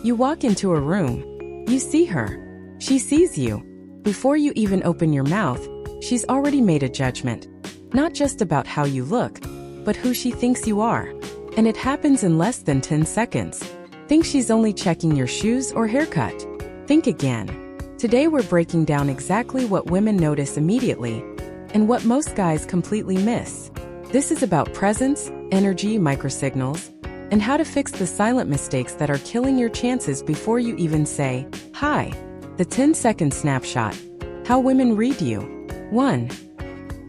You walk into a room. You see her. She sees you. Before you even open your mouth, she's already made a judgment. Not just about how you look, but who she thinks you are. And it happens in less than 10 seconds. Think she's only checking your shoes or haircut? Think again. Today we're breaking down exactly what women notice immediately and what most guys completely miss. This is about presence, energy, microsignals, and how to fix the silent mistakes that are killing your chances before you even say, hi. The 10-second snapshot. How women read you. 1.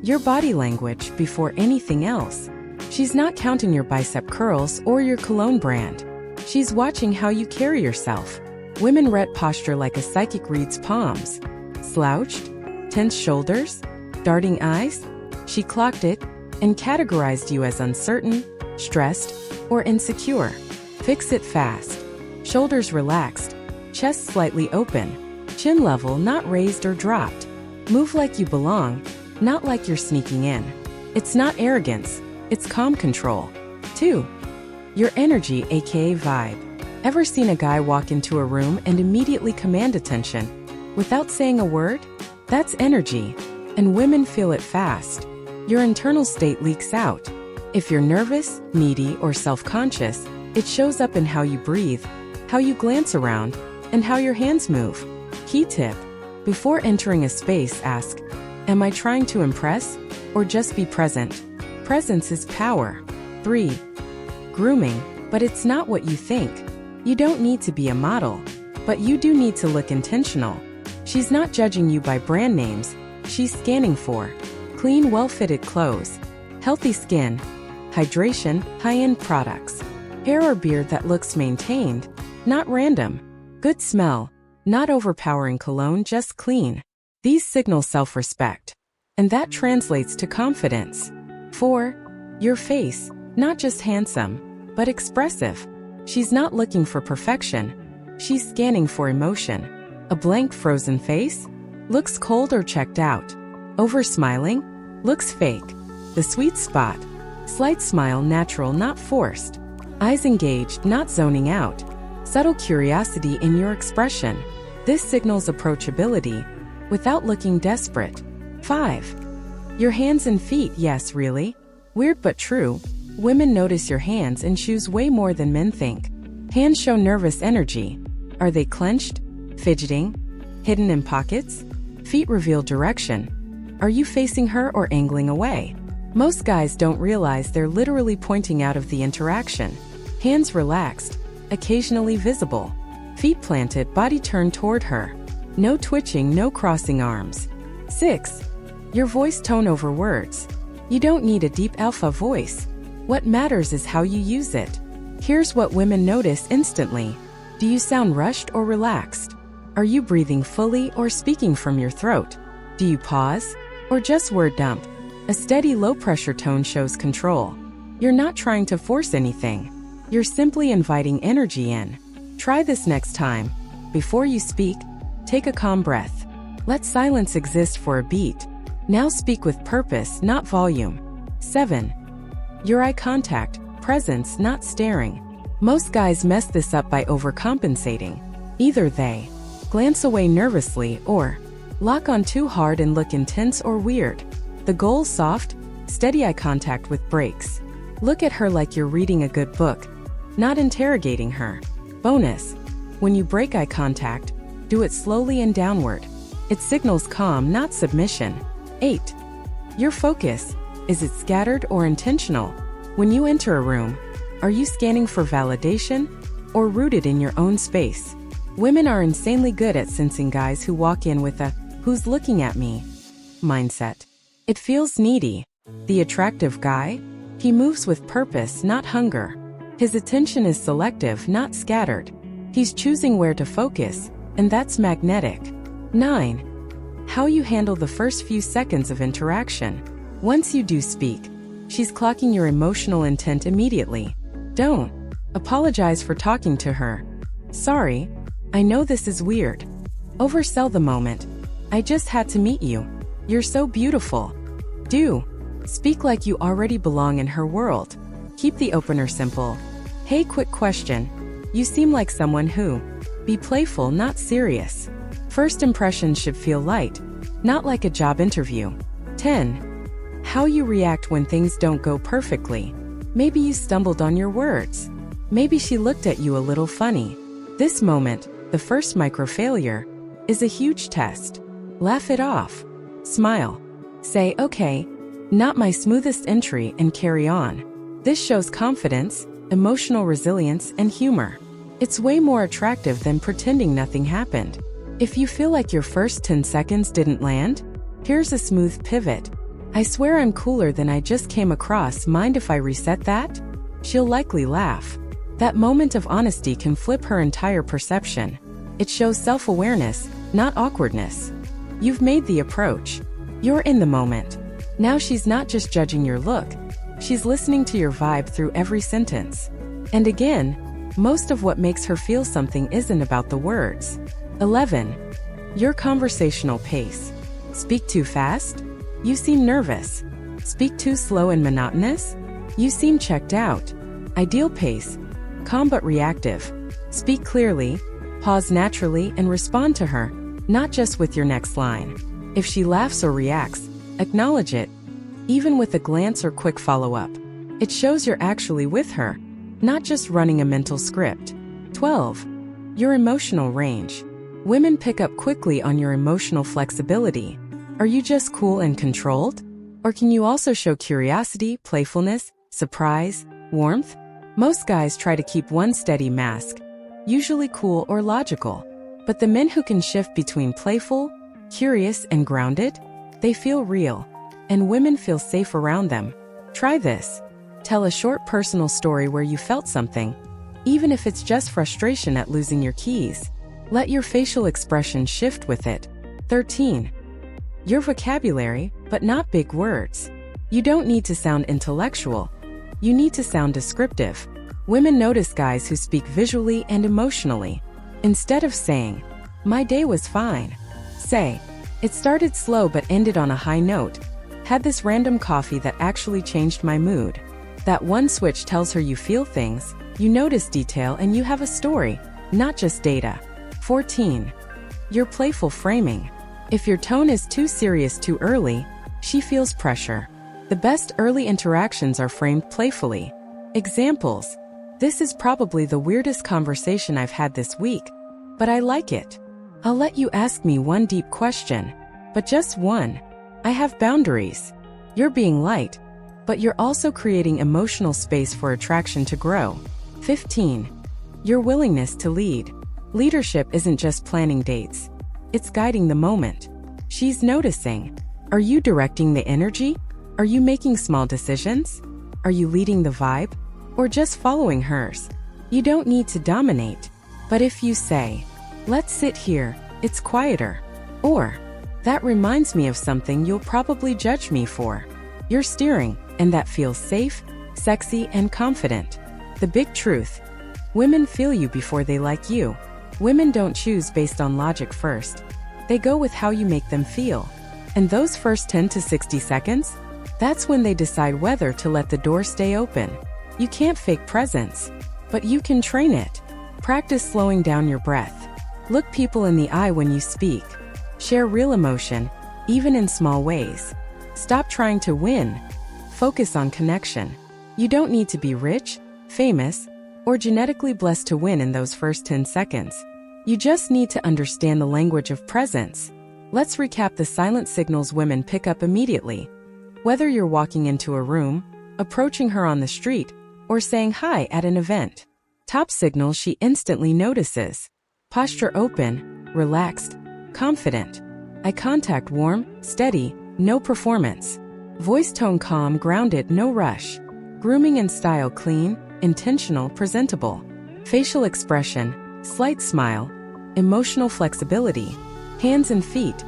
Your body language before anything else. She's not counting your bicep curls or your cologne brand. She's watching how you carry yourself. Women read posture like a psychic reads palms. Slouched, tense shoulders, darting eyes. She clocked it and categorized you as uncertain, stressed, or insecure. Fix it fast. Shoulders relaxed, chest slightly open, chin level not raised or dropped. Move like you belong, not like you're sneaking in. It's not arrogance, it's calm control. 2. Your energy, aka vibe. Ever seen a guy walk into a room and immediately command attention without saying a word? That's energy, and women feel it fast. Your internal state leaks out. If you're nervous, needy, or self-conscious, it shows up in how you breathe, how you glance around, and how your hands move. Key tip: before entering a space, ask, am I trying to impress or just be present? Presence is power. 3. Grooming, but it's not what you think. You don't need to be a model, but you do need to look intentional. She's not judging you by brand names, she's scanning for clean, well-fitted clothes, healthy skin, hydration, high-end products, hair or beard that looks maintained, not random, good smell, not overpowering cologne, just clean. These signal self-respect, and that translates to confidence. 4. Your face, not just handsome, but expressive. She's not looking for perfection, she's scanning for emotion. A blank, frozen face looks cold or checked out. Over-smiling looks fake. The sweet spot, slight smile, natural, not forced. Eyes engaged, not zoning out. Subtle curiosity in your expression. This signals approachability without looking desperate. 5. Your hands and feet. Yes, really? Weird but true. Women notice your hands and shoes way more than men think. Hands show nervous energy. Are they clenched, fidgeting, hidden in pockets? Feet reveal direction. Are you facing her or angling away? Most guys don't realize they're literally pointing out of the interaction. Hands relaxed, occasionally visible. Feet planted, body turned toward her. No twitching, no crossing arms. 6. Your voice tone over words. You don't need a deep alpha voice. What matters is how you use it. Here's what women notice instantly. Do you sound rushed or relaxed? Are you breathing fully or speaking from your throat? Do you pause or just word dump? A steady low-pressure tone shows control. You're not trying to force anything. You're simply inviting energy in. Try this next time. Before you speak, take a calm breath. Let silence exist for a beat. Now speak with purpose, not volume. 7. Your eye contact, presence, not staring. Most guys mess this up by overcompensating. Either they glance away nervously or lock on too hard and look intense or weird. The goal: soft, steady eye contact with breaks. Look at her like you're reading a good book, not interrogating her. Bonus: when you break eye contact, do it slowly and downward. It signals calm, not submission. 8. Your focus. Is it scattered or intentional? When you enter a room, are you scanning for validation or rooted in your own space? Women are insanely good at sensing guys who walk in with a "who's looking at me" mindset. It feels needy. The attractive guy? He moves with purpose, not hunger. His attention is selective, not scattered. He's choosing where to focus, and that's magnetic. 9. How you handle the first few seconds of interaction. Once you do speak, she's clocking your emotional intent immediately. Don't apologize for talking to her. Sorry, I know this is weird. Oversell the moment. I just had to meet you. You're so beautiful. Do speak like you already belong in her world. Keep the opener simple. Hey, quick question. You seem like someone who be playful, not serious. First impressions should feel light, not like a job interview. 10. How you react when things don't go perfectly. Maybe you stumbled on your words. Maybe she looked at you a little funny. This moment, the first micro-failure, is a huge test. Laugh it off. Smile. Say, okay, not my smoothest entry, and carry on. This shows confidence, emotional resilience, and humor. It's way more attractive than pretending nothing happened. If you feel like your first 10 seconds didn't land, here's a smooth pivot. I swear I'm cooler than I just came across. Mind if I reset that? She'll likely laugh. That moment of honesty can flip her entire perception. It shows self-awareness, not awkwardness. You've made the approach. You're in the moment. Now she's not just judging your look. She's listening to your vibe through every sentence. And again, most of what makes her feel something isn't about the words. 11. Your conversational pace. Speak too fast? You seem nervous. Speak too slow and monotonous? You seem checked out. Ideal pace. Calm but reactive. Speak clearly, pause naturally, and respond to her, not just with your next line. If she laughs or reacts, acknowledge it, even with a glance or quick follow-up. It shows you're actually with her, not just running a mental script. 12. Your emotional range. Women pick up quickly on your emotional flexibility. Are you just cool and controlled? Or can you also show curiosity, playfulness, surprise, warmth? Most guys try to keep one steady mask, usually cool or logical. But the men who can shift between playful, curious, and grounded, they feel real, and women feel safe around them. Try this. Tell a short personal story where you felt something, even if it's just frustration at losing your keys. Let your facial expression shift with it. 13. Your vocabulary, but not big words. You don't need to sound intellectual. You need to sound descriptive. Women notice guys who speak visually and emotionally. Instead of saying, "My day was fine," say, "It started slow but ended on a high note. Had this random coffee that actually changed my mood." That one switch tells her you feel things, you notice detail, and you have a story, not just data. 14. Your playful framing. If your tone is too serious too early, she feels pressure. The best early interactions are framed playfully. Examples. "This is probably the weirdest conversation I've had this week, but I like it. I'll let you ask me one deep question, but just one. I have boundaries." You're being light, but you're also creating emotional space for attraction to grow. 15. Your willingness to lead. Leadership isn't just planning dates. It's guiding the moment. She's noticing. Are you directing the energy? Are you making small decisions? Are you leading the vibe? Or just following hers? You don't need to dominate. But if you say, "Let's sit here, it's quieter," or "That reminds me of something you'll probably judge me for," you're steering, and that feels safe, sexy, and confident. The big truth. Women feel you before they like you. Women don't choose based on logic first. They go with how you make them feel. And those first 10 to 60 seconds, that's when they decide whether to let the door stay open. You can't fake presence, but you can train it. Practice slowing down your breath. Look people in the eye when you speak. Share real emotion, even in small ways. Stop trying to win. Focus on connection. You don't need to be rich, famous, or genetically blessed to win in those first 10 seconds. You just need to understand the language of presence. Let's recap the silent signals women pick up immediately. Whether you're walking into a room, approaching her on the street, or saying hi at an event. Top signals she instantly notices. Posture open, relaxed, confident. Eye contact warm, steady, no performance. Voice tone calm, grounded, no rush. Grooming and style clean, intentional, presentable. Facial expression, slight smile. Emotional flexibility. Hands and feet.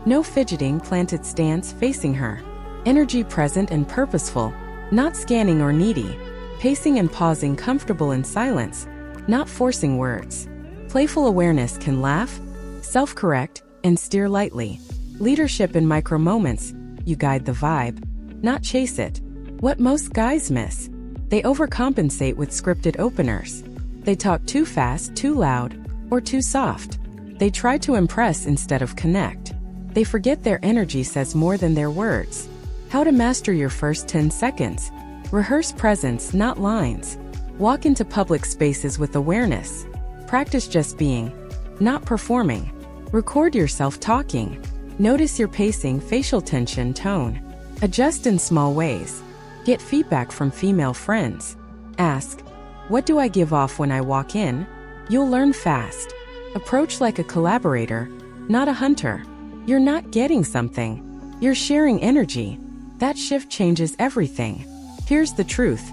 No fidgeting, planted stance facing her. Energy present and purposeful, not scanning or needy. Pacing and pausing, comfortable in silence, not forcing words. Playful awareness can laugh, self-correct, and steer lightly. Leadership in micro moments. You guide the vibe, not chase it. What most guys miss. They overcompensate with scripted openers. They talk too fast, too loud, or too soft. They try to impress instead of connect. They forget their energy says more than their words. How to master your first 10 seconds. Rehearse presence, not lines. Walk into public spaces with awareness. Practice just being, not performing. Record yourself talking. Notice your pacing, facial tension, tone. Adjust in small ways. Get feedback from female friends. Ask, what do I give off when I walk in? You'll learn fast. Approach like a collaborator, not a hunter. You're not getting something. You're sharing energy. That shift changes everything. Here's the truth.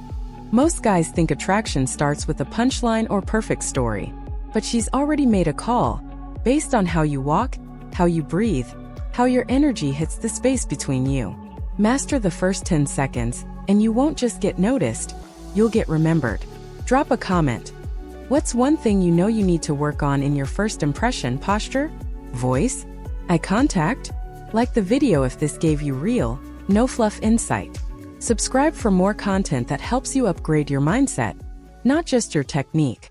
Most guys think attraction starts with a punchline or perfect story. But she's already made a call, based on how you walk, how you breathe, how your energy hits the space between you. Master the first 10 seconds, and you won't just get noticed, you'll get remembered. Drop a comment. What's one thing you know you need to work on in your first impression? Posture? Voice? Eye contact? Like the video if this gave you real, no fluff insight. Subscribe for more content that helps you upgrade your mindset, not just your technique.